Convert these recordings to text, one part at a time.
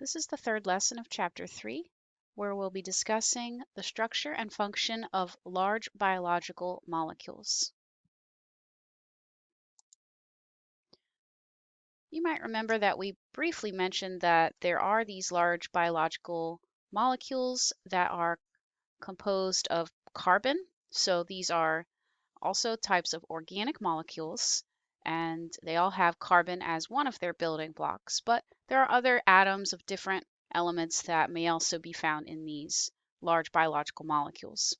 This is the third lesson of Chapter 3, where we'll be discussing the structure and function of large biological molecules. You might remember that we briefly mentioned that there are these large biological molecules that are composed of carbon. So these are also types of organic molecules, and they all have carbon as one of their building blocks. But there are other atoms of different elements that may also be found in these large biological molecules.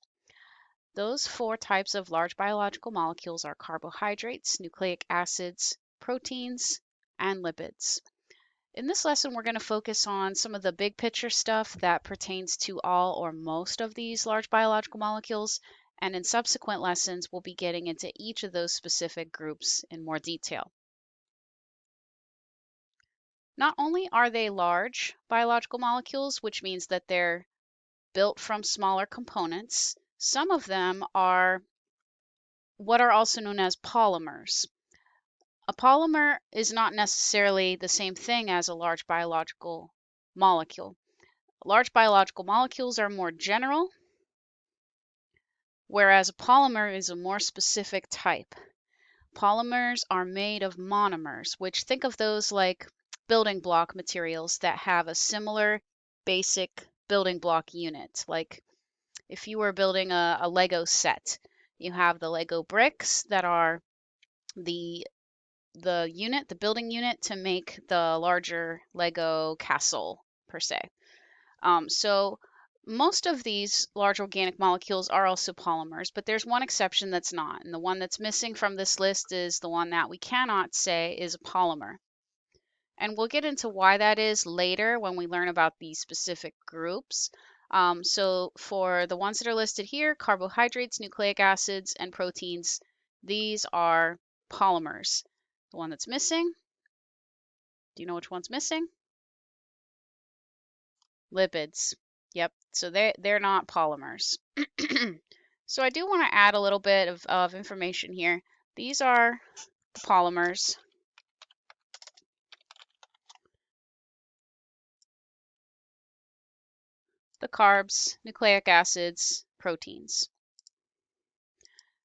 Those four types of large biological molecules are carbohydrates, nucleic acids, proteins, and lipids. In this lesson, we're going to focus on some of the big picture stuff that pertains to all or most of these large biological molecules, and in subsequent lessons, we'll be getting into each of those specific groups in more detail. Not only are they large biological molecules, which means that they're built from smaller components, some of them are what are also known as polymers. A polymer is not necessarily the same thing as a large biological molecule. Large biological molecules are more general, whereas a polymer is a more specific type. Polymers are made of monomers, which think of those like building block materials that have a similar basic building block unit. Like if you were building a Lego set, you have the Lego bricks that are the unit, the building unit to make the larger Lego castle per se. So most of these large organic molecules are also polymers, but there's one exception that's not. And the one that's missing from this list is the one that we cannot say is a polymer. And we'll get into why that is later when we learn about these specific groups. So for the ones that are listed here, carbohydrates, nucleic acids, and proteins, these are polymers. The one that's missing, do you know which one's missing? Lipids. Yep, so they're not polymers. So I do want to add a little bit of information here. These are the polymers. The carbs, nucleic acids, proteins.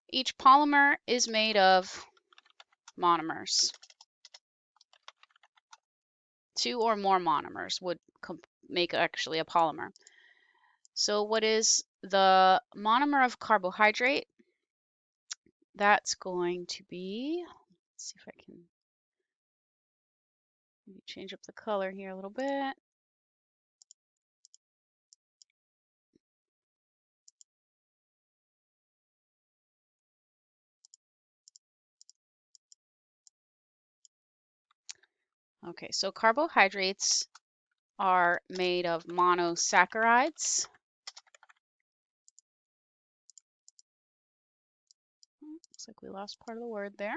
Each polymer is made of monomers. Two or more monomers would make actually a polymer. So what is the monomer of carbohydrate? That's going to be, let's see if I can maybe change up the color here a little bit. Okay, so carbohydrates are made of monosaccharides. Looks like we lost part of the word there.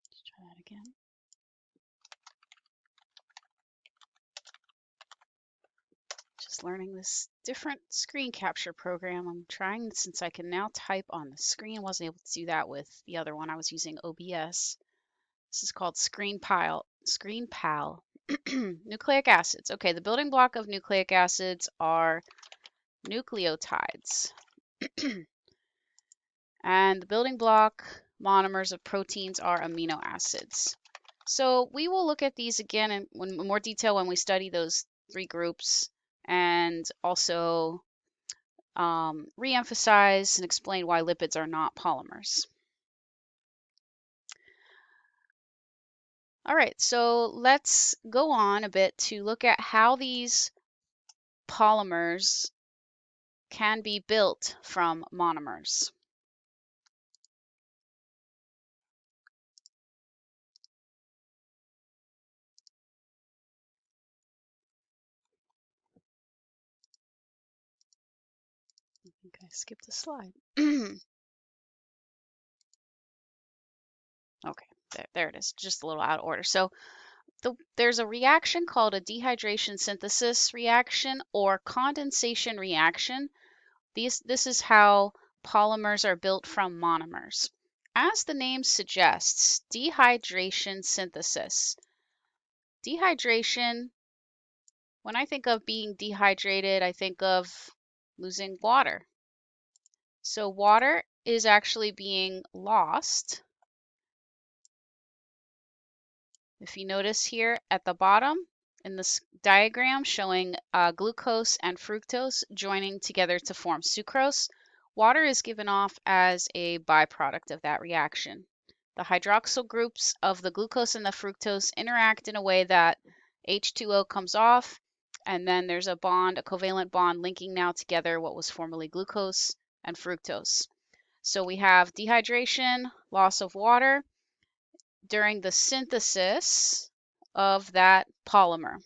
Let's try that again. Just learning this different screen capture program. I'm trying since I can now type on the screen. Wasn't able to do that with the other one. I was using OBS. This is called ScreenPal. Nucleic acids. Okay, the building block of nucleic acids are nucleotides. And the building block monomers of proteins are amino acids. So we will look at these again in more detail when we study those three groups, and also re-emphasize and explain why lipids are not polymers. All right, so let's go on a bit to look at how these polymers can be built from monomers. I think I skipped a slide. Okay, there it is, just a little out of order. So there's a reaction called a dehydration synthesis reaction or condensation reaction. This is how polymers are built from monomers. as the name suggests, dehydration synthesis. Dehydration, when I think of being dehydrated, I think of losing water. So water is actually being lost. If you notice here at the bottom in this diagram showing glucose and fructose joining together to form sucrose, water is given off as a byproduct of that reaction. The hydroxyl groups of the glucose and the fructose interact in a way that H2O comes off, and then there's a bond, a covalent bond linking now together what was formerly glucose and fructose. So we have dehydration, loss of water during the synthesis of that polymer.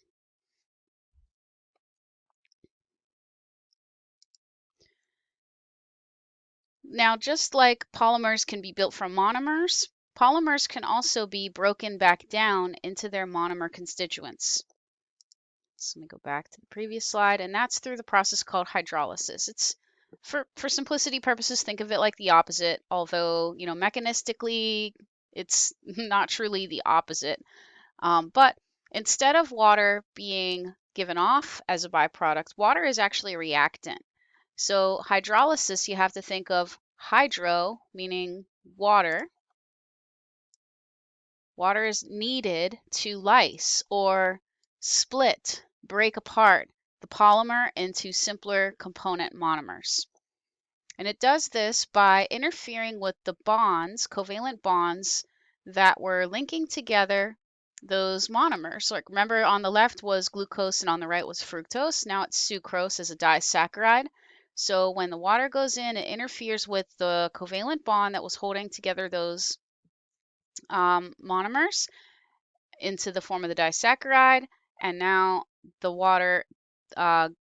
Now, just like polymers can be built from monomers, polymers can also be broken back down into their monomer constituents. So let me go back to the previous slide, and that's through the process called hydrolysis. It's for simplicity purposes, think of it like the opposite, although, mechanistically, it's not truly the opposite. But instead of water being given off as a byproduct, water is actually a reactant. So hydrolysis, you have to think of hydro, meaning water. Water is needed to lyse or split, break apart the polymer into simpler component monomers. And it does this by interfering with the bonds, covalent bonds, that were linking together those monomers. Like remember on the left was glucose and on the right was fructose. Now it's sucrose as a disaccharide. So when the water goes in, it interferes with the covalent bond that was holding together those monomers into the form of the disaccharide, and now the water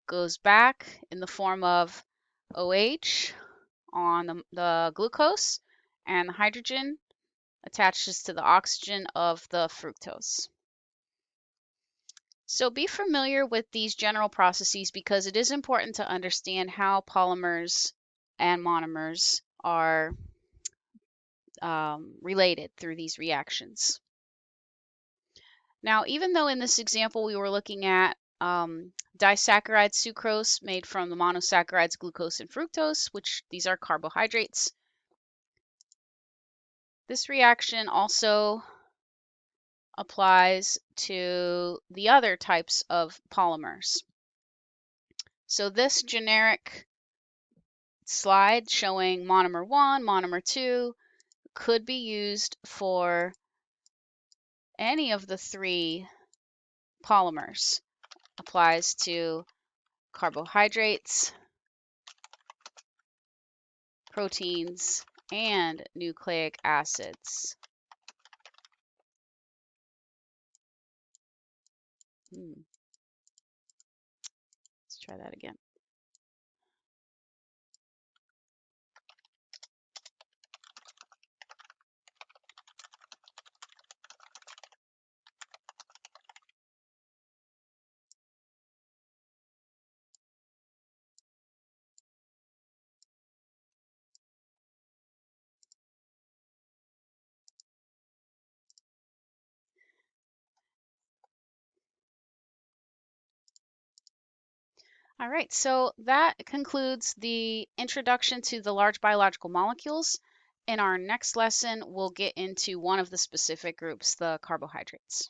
goes back in the form of OH on the glucose, and the hydrogen attaches to the oxygen of the fructose. So be familiar with these general processes because it is important to understand how polymers and monomers are related through these reactions. Now, even though in this example we were looking at disaccharide sucrose made from the monosaccharides glucose and fructose, which these are carbohydrates, this reaction also applies to the other types of polymers. So this generic slide showing monomer 1, monomer 2 could be used for any of the three polymers. Applies to carbohydrates, proteins, and nucleic acids. Let's try that again. All right, so that concludes the introduction to the large biological molecules. In our next lesson, we'll get into one of the specific groups, the carbohydrates.